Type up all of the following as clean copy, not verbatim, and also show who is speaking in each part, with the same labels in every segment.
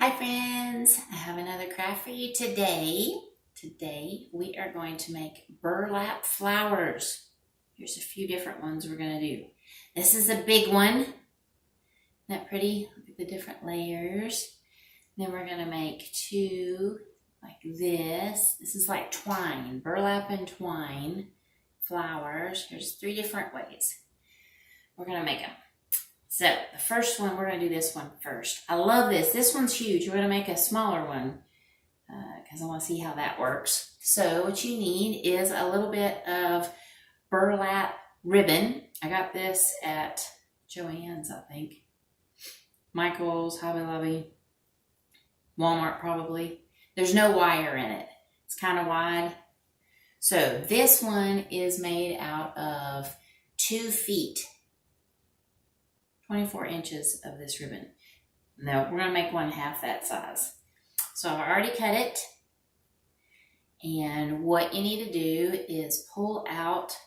Speaker 1: Hi friends, I have another craft for you today. Today we are going to make burlap flowers. Here's a few different ones we're going to do. This is a big one. Isn't that pretty? Look at the different layers. Then we're going to make two like this. This is like twine, burlap and twine flowers. Here's three different ways we're going to make them. So the first one, we're going to do this one first. I love this. This one's huge. We're going to make a smaller one because I want to see how that works. So what you need is a little bit of burlap ribbon. I got this at Joann's, I think. Michael's, Hobby Lobby, Walmart probably. There's no wire in it. It's kind of wide. So this one is made out of 2 feet. 24 inches of this ribbon. No, we're going to make one half that size. So I've already cut it. And what you need to do is pull out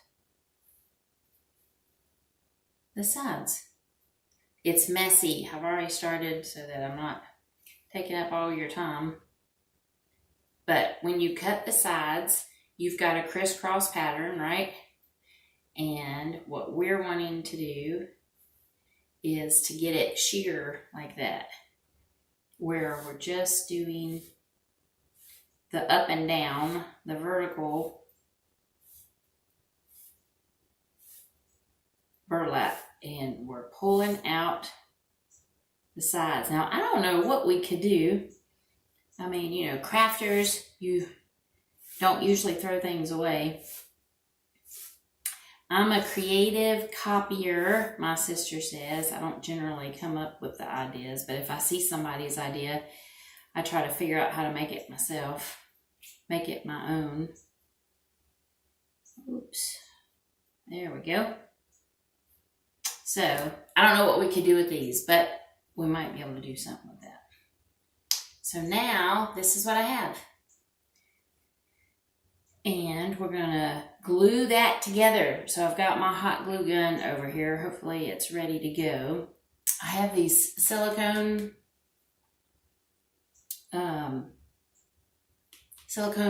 Speaker 1: the sides. It's messy. I've already started so that I'm not taking up all your time. But when you cut the sides, you've got a crisscross pattern, right? And what we're wanting to do is to get it sheer like that, where we're just doing the up and down, the vertical burlap, and we're pulling out the sides. Now, I don't know what we could do. I mean, you know, crafters, you don't usually throw things away. I'm a creative copier, my sister says. I don't generally come up with the ideas, but if I see somebody's idea, I try to figure out how to make it myself, make it my own. Oops. There we go. So, I don't know what we could do with these, but we might be able to do something with that. So now, this is what I have. And we're going to glue that together. So I've got my hot glue gun over here. Hopefully it's ready to go. I have these silicone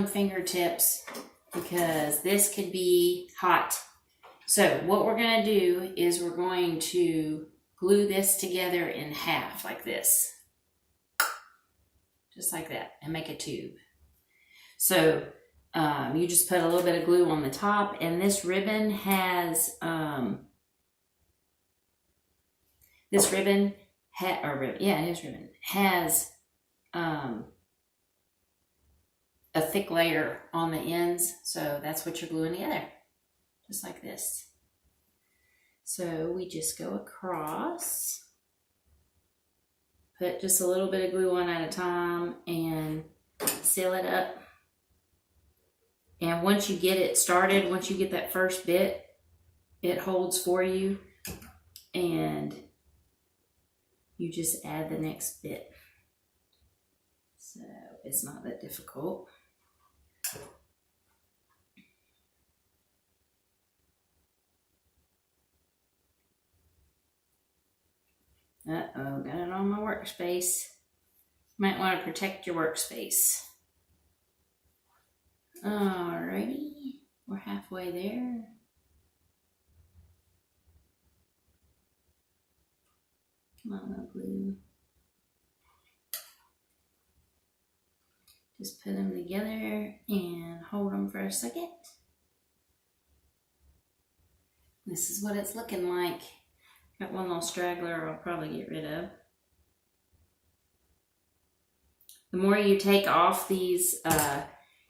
Speaker 1: fingertips because this could be hot. So what we're going to do is we're going to glue this together in half like this. Just like that, and make a tube. So you just put a little bit of glue on the top, and this ribbon has a thick layer on the ends, so that's what you're gluing together, just like this. So we just go across, put just a little bit of glue on at a time, and seal it up. And once you get it started, once you get that first bit, it holds for you. And you just add the next bit. So it's not that difficult. Uh-oh, got it on my workspace. Might want to protect your workspace. Alrighty, we're halfway there. Come on, no glue. Just put them together and hold them for a second. This is what it's looking like. Got one little straggler I'll probably get rid of. The more you take off these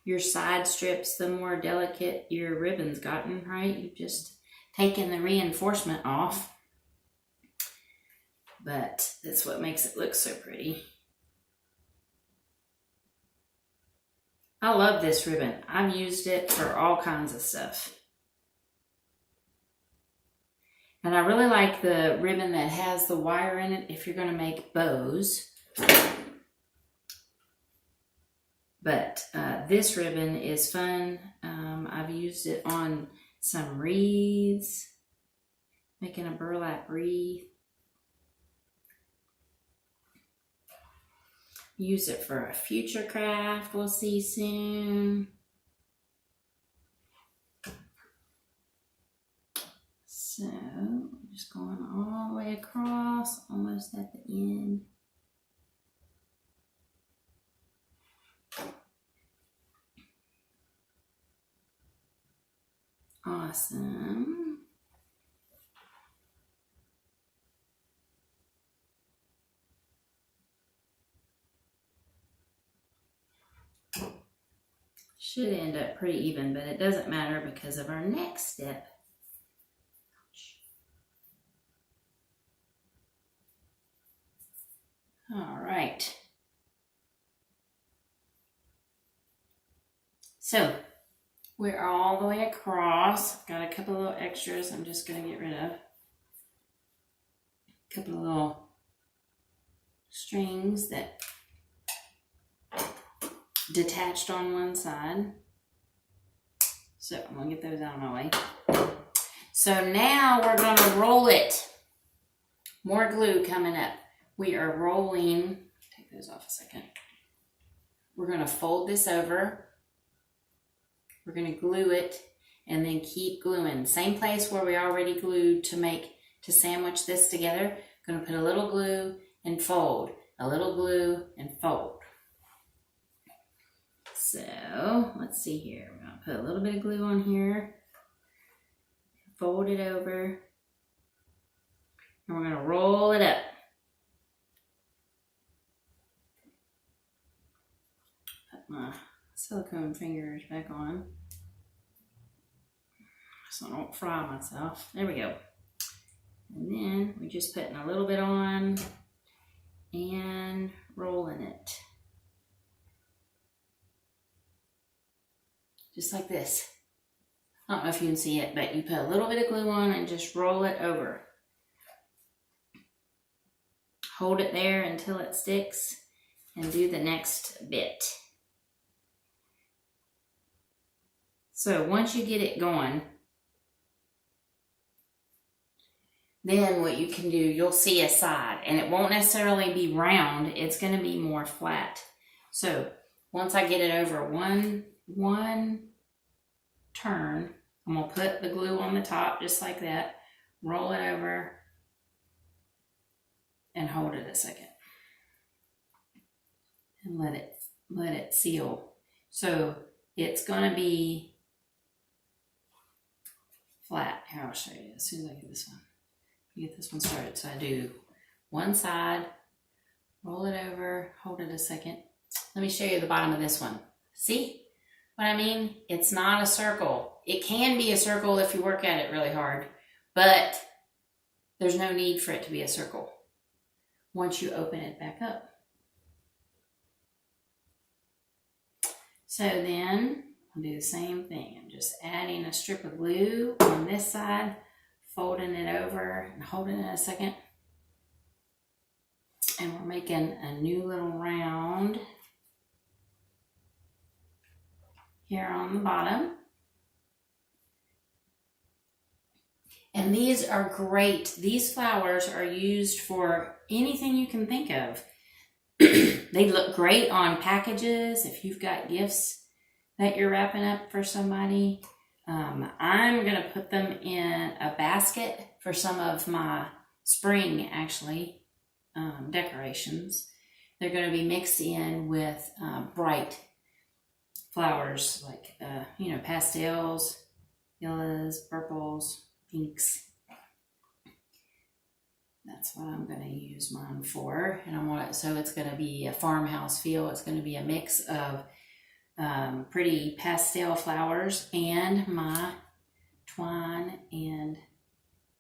Speaker 1: your side strips, the more delicate your ribbon's gotten, right? You've just taken the reinforcement off. But that's what makes it look so pretty. I love this ribbon. I've used it for all kinds of stuff. And I really like the ribbon that has the wire in it if you're going to make bows. But this ribbon is fun. I've used it on some wreaths, making a burlap wreath. use it for a future craft we'll see soon. So just going all the way across, almost at the end. Awesome. Should end up pretty even, but it doesn't matter because of our next step. All right. So we're all the way across. Got a couple of little extras I'm just going to get rid of. A couple of little strings that detached on one side. So I'm going to get those out of my way. So now we're going to roll it. More glue coming up. We are rolling. Take those off a second. We're going to fold this over. We're going to glue it and then keep gluing. Same place where we already glued to sandwich this together. Going to put a little glue and fold. A little glue and fold. So let's see here. We're going to put a little bit of glue on here. Fold it over. And we're going to roll it up. Put my silicone fingers back on so I don't fry myself. There we go. And then we're just putting a little bit on and rolling it. Just like this. I don't know if you can see it, but you put a little bit of glue on and just roll it over. Hold it there until it sticks and do the next bit. So once you get it going, then what you can do, you'll see a side, and it won't necessarily be round, it's going to be more flat. So once I get it over one turn, I'm going to put the glue on the top just like that, roll it over, and hold it a second. And let it seal. So it's going to be flat. Here, I'll show you as soon as I get this one. Get this one started. So I do one side, roll it over, hold it a second. Let me show you the bottom of this one. See what I mean? It's not a circle. It can be a circle if you work at it really hard, but there's no need for it to be a circle once you open it back up. So then I'll do the same thing. I'm just adding a strip of glue on this side, folding it over and holding it a second. And we're making a new little round here on the bottom. And these are great. These flowers are used for anything you can think of. They look great on packages if you've got gifts that you're wrapping up for somebody. I'm going to put them in a basket for some of my spring, actually, decorations. They're going to be mixed in with bright flowers like, pastels, yellows, purples, pinks. That's what I'm going to use mine for. And so it's going to be a farmhouse feel. It's going to be a mix of pretty pastel flowers and my twine and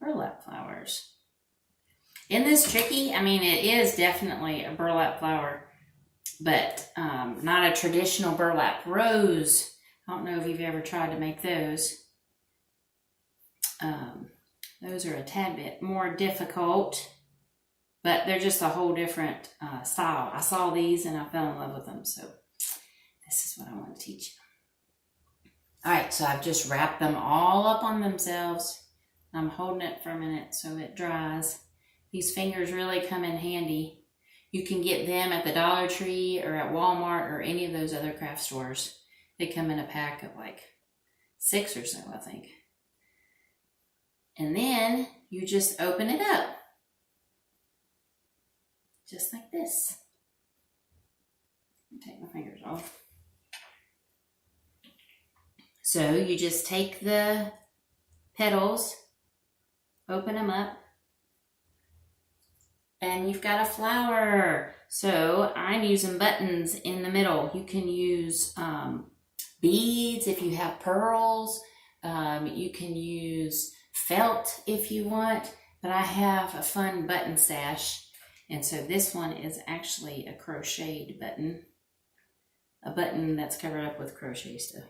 Speaker 1: burlap flowers. Isn't this tricky? I mean, it is definitely a burlap flower, but not a traditional burlap rose. I don't know if you've ever tried to make those. Those are a tad bit more difficult, but they're just a whole different style. I saw these and I fell in love with them, so this is what I want to teach you. All right, so I've just wrapped them all up on themselves. I'm holding it for a minute so it dries. These fingers really come in handy. You can get them at the Dollar Tree or at Walmart or any of those other craft stores. They come in a pack of like 6 or so, I think. And then you just open it up. Just like this. Take my fingers off. So you just take the petals, open them up, and you've got a flower. So I'm using buttons in the middle. You can use beads if you have pearls. You can use felt if you want, but I have a fun button stash. And so this one is actually a crocheted button. A button that's covered up with crochet stuff.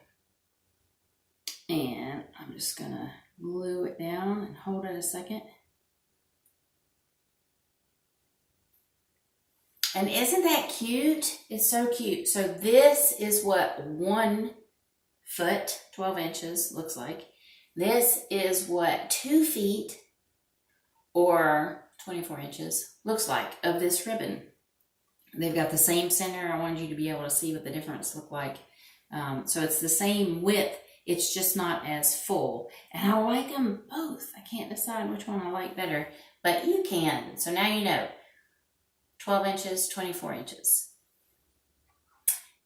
Speaker 1: And I'm just gonna glue it down and hold it a second. And isn't that cute? It's so cute. So this is what 1 foot, 12 inches looks like. This is what 2 feet or 24 inches looks like of this ribbon. They've got the same center. I wanted you to be able to see what the difference look like. So it's the same width. It's just not as full. And I like them both. I can't decide which one I like better, but you can. So now you know. 12 inches, 24 inches.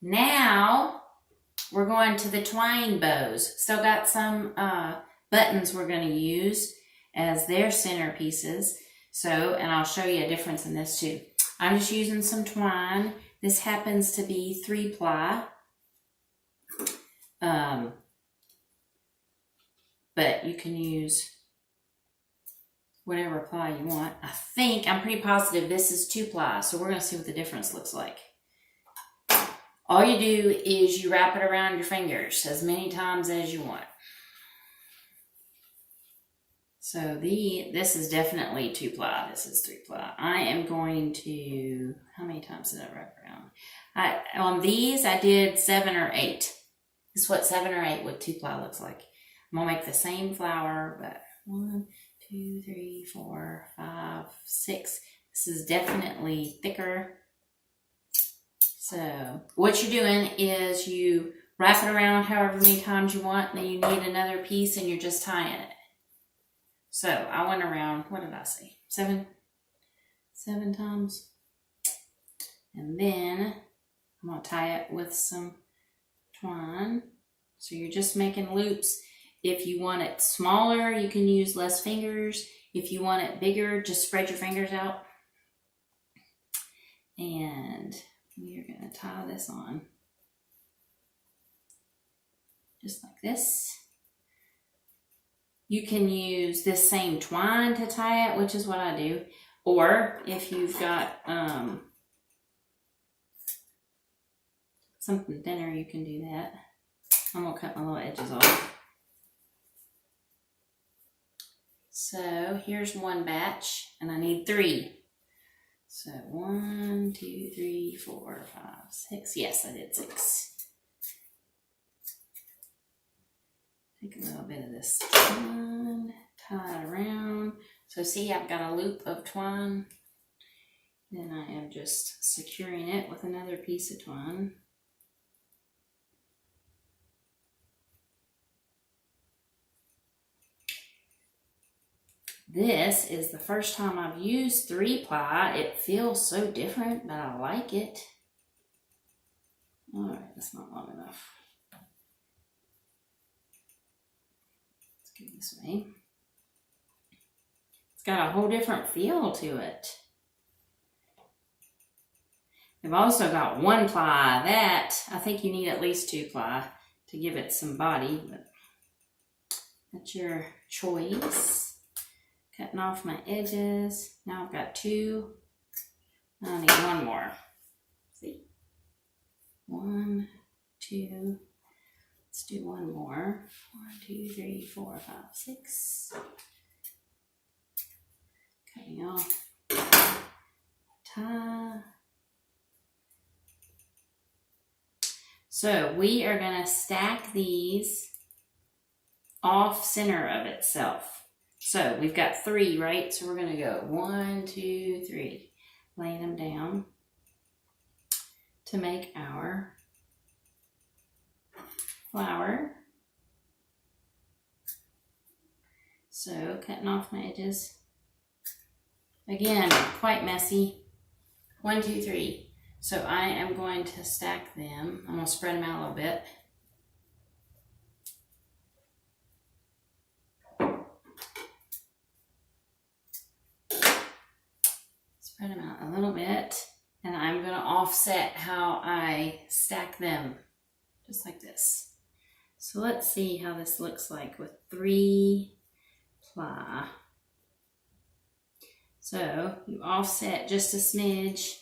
Speaker 1: Now we're going to the twine bows. Still got some buttons we're going to use as their centerpieces. So, and I'll show you a difference in this too. I'm just using some twine. This happens to be 3-ply. But you can use whatever ply you want. I'm pretty positive this is 2-ply, so we're going to see what the difference looks like. All you do is you wrap it around your fingers as many times as you want. So this is definitely 2-ply. This is 3-ply. I am going to, how many times did I wrap around? On these, I did 7 or 8. This is what 7 or 8 with 2-ply looks like. I'm going to make the same flower, but 1, 2, 3, 4, 5, 6. This is definitely thicker. So what you're doing is you wrap it around however many times you want, and then you need another piece and you're just tying it. So I went around, what did I say? 7 times. And then I'm going to tie it with some twine. So you're just making loops. If you want it smaller, you can use less fingers. If you want it bigger, just spread your fingers out. And we are going to tie this on. Just like this. You can use this same twine to tie it, which is what I do. Or if you've got something thinner, you can do that. I'm going to cut my little edges off. So here's one batch, and I need 3. So 1, 2, 3, 4, 5, 6. Yes, I did 6. Take a little bit of this twine, tie it around. So see, I've got a loop of twine. Then I am just securing it with another piece of twine. This is the first time I've used 3-ply. It feels so different, but I like it. All right, that's not long enough. Let's go this way. It's got a whole different feel to it. They've also got 1-ply. That, I think you need at least 2-ply to give it some body, but that's your choice. Cutting off my edges. Now I've got 2. I need 1 more. See? 1, 2. Let's do 1 more. 1, 2, 3, 4, 5, 6. Cutting off. Tie. So we are going to stack these off center of itself. So we've got 3, right? So we're going to go 1, 2, 3. laying them down to make our flower. So cutting off my edges. Again, quite messy. 1, 2, 3. So I am going to stack them. I'm going to spread them out a little bit. Spread them out a little bit. And I'm going to offset how I stack them. Just like this. So let's see how this looks like with 3 ply. So you offset just a smidge.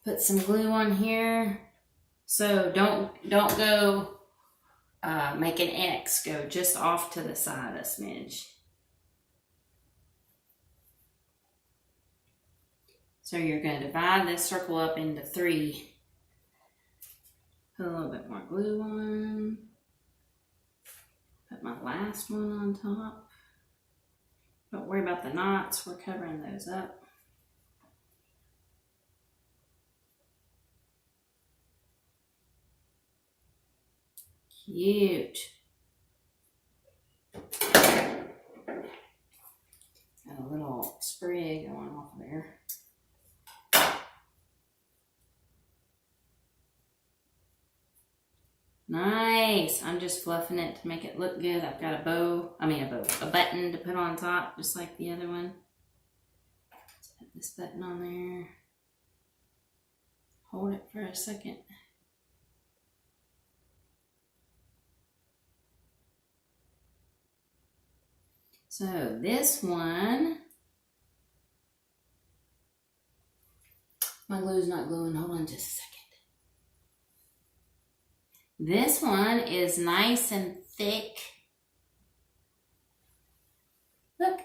Speaker 1: Put some glue on here. So don't go make an X. Go just off to the side a smidge. So you're going to divide this circle up into 3. Put a little bit more glue on. Put my last one on top. Don't worry about the knots. We're covering those up. Cute. Got a little sprig going off there. Nice. I'm just fluffing it to make it look good. I've got a button to put on top, just like the other one. Let's put this button on there. Hold it for a second. So this one, my glue's not gluing. Hold on just a second. This one is nice and thick. Look.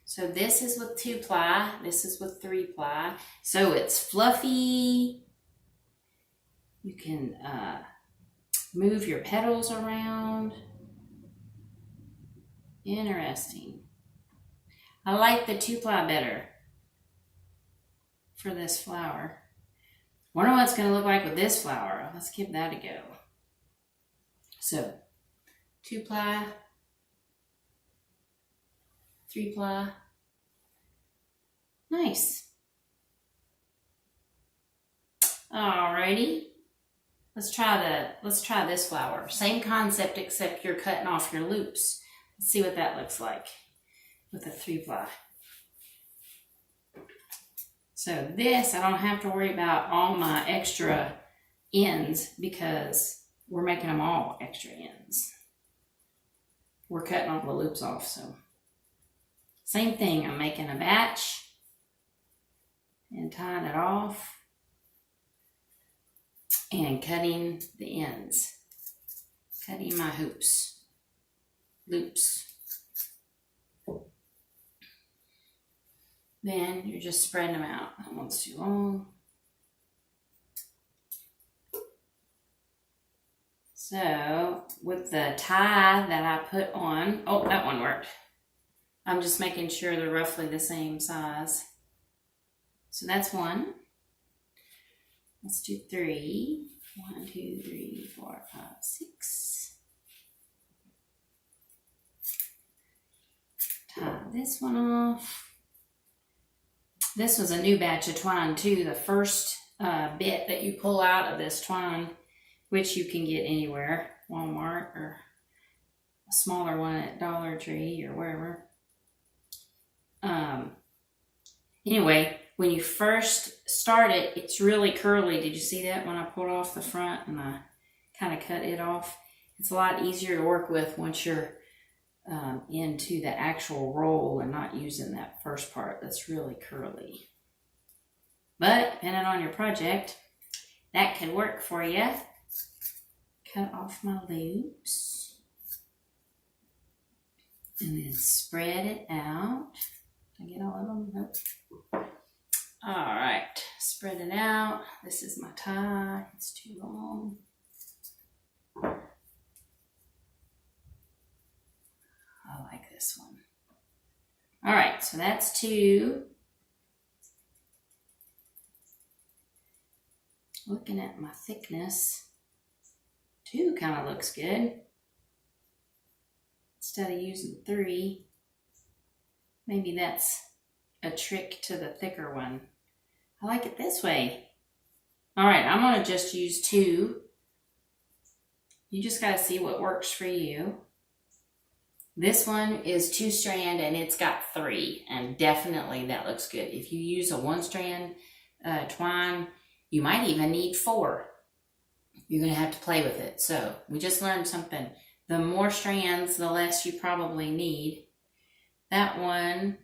Speaker 1: So this is with 2 ply. This is with 3 ply. So it's fluffy. You can move your petals around. Interesting. I like the 2 ply better for this flower. Wonder what it's going to look like with this flower. Let's give that a go. So, 2 ply, 3 ply. Nice. Alrighty. Let's try this flower. Same concept except you're cutting off your loops. Let's see what that looks like with a 3 ply. So this, I don't have to worry about all my extra ends because we're making them all extra ends. We're cutting all the loops off, so. Same thing, I'm making a batch and tying it off and cutting the ends. Cutting my loops. Then you're just spreading them out. That one's too long. So with the tie that I put on, oh, that one worked. I'm just making sure they're roughly the same size. So that's 1. Let's do 3. 1, 2, 3, 4, 5, 6. Tie this one off. This was a new batch of twine too. The first bit that you pull out of this twine, which you can get anywhere, Walmart or a smaller one at Dollar Tree or wherever. Anyway, when you first start it, it's really curly. Did you see that when I pulled off the front and I kind of cut it off? It's a lot easier to work with once you're into the actual roll and not using that first part that's really curly. But depending on your project, that can work for you. Cut off my loops and then spread it out. Did I get all of them? Nope. All right, spread it out. This is my tie. It's too long. this one. All right, so that's 2. Looking at my thickness, 2 kind of looks good. Instead of using 3, maybe that's a trick to the thicker one. I like it this way. All right, I'm gonna just use 2. You just gotta see what works for you. This one is 2-strand and it's got 3, and definitely that looks good. If you use a 1-strand twine, you might even need 4. You're gonna have to play with it. So we just learned something. The more strands, the less you probably need. That one,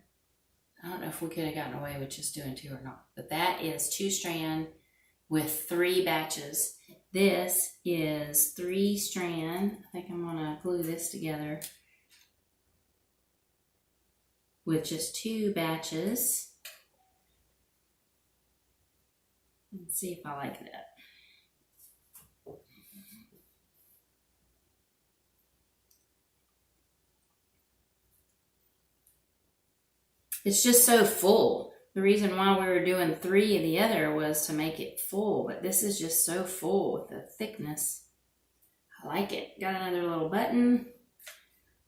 Speaker 1: I don't know if we could have gotten away with just doing 2 or not, but that is 2-strand with 3 batches. This is 3-strand. I think I'm gonna glue this together with just 2 batches. Let's see if I like that. It's just so full. The reason why we were doing 3 of the other was to make it full, but this is just so full with the thickness. I like it. Got another little button.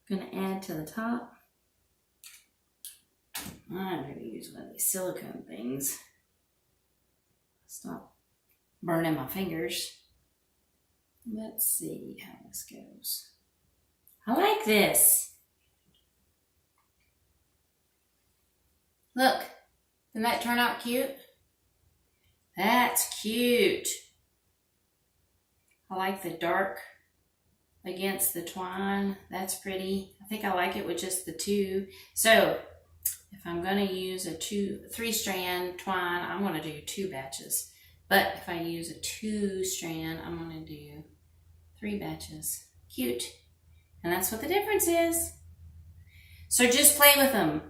Speaker 1: Gonna add to the top. I'm gonna use one of these silicone things. Stop burning my fingers. Let's see how this goes. I like this. Look, didn't that turn out cute? That's cute. I like the dark against the twine. That's pretty. I think I like it with just the 2. So if I'm going to use a 3-strand twine, I'm going to do 2 batches. But if I use a 2-strand, I'm going to do 3 batches. Cute. And that's what the difference is. So just play with them.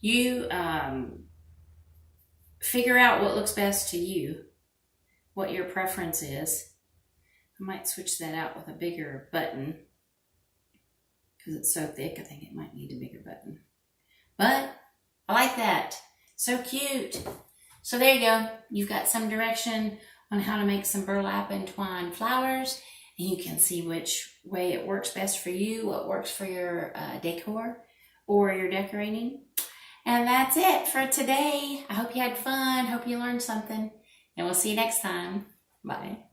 Speaker 1: You figure out what looks best to you, what your preference is. I might switch that out with a bigger button because it's so thick. I think it might need a bigger button. But I like that. So cute. So there you go. You've got some direction on how to make some burlap and twine flowers. And you can see which way it works best for you, what works for your decor or your decorating. And that's it for today. I hope you had fun. Hope you learned something. And we'll see you next time. Bye.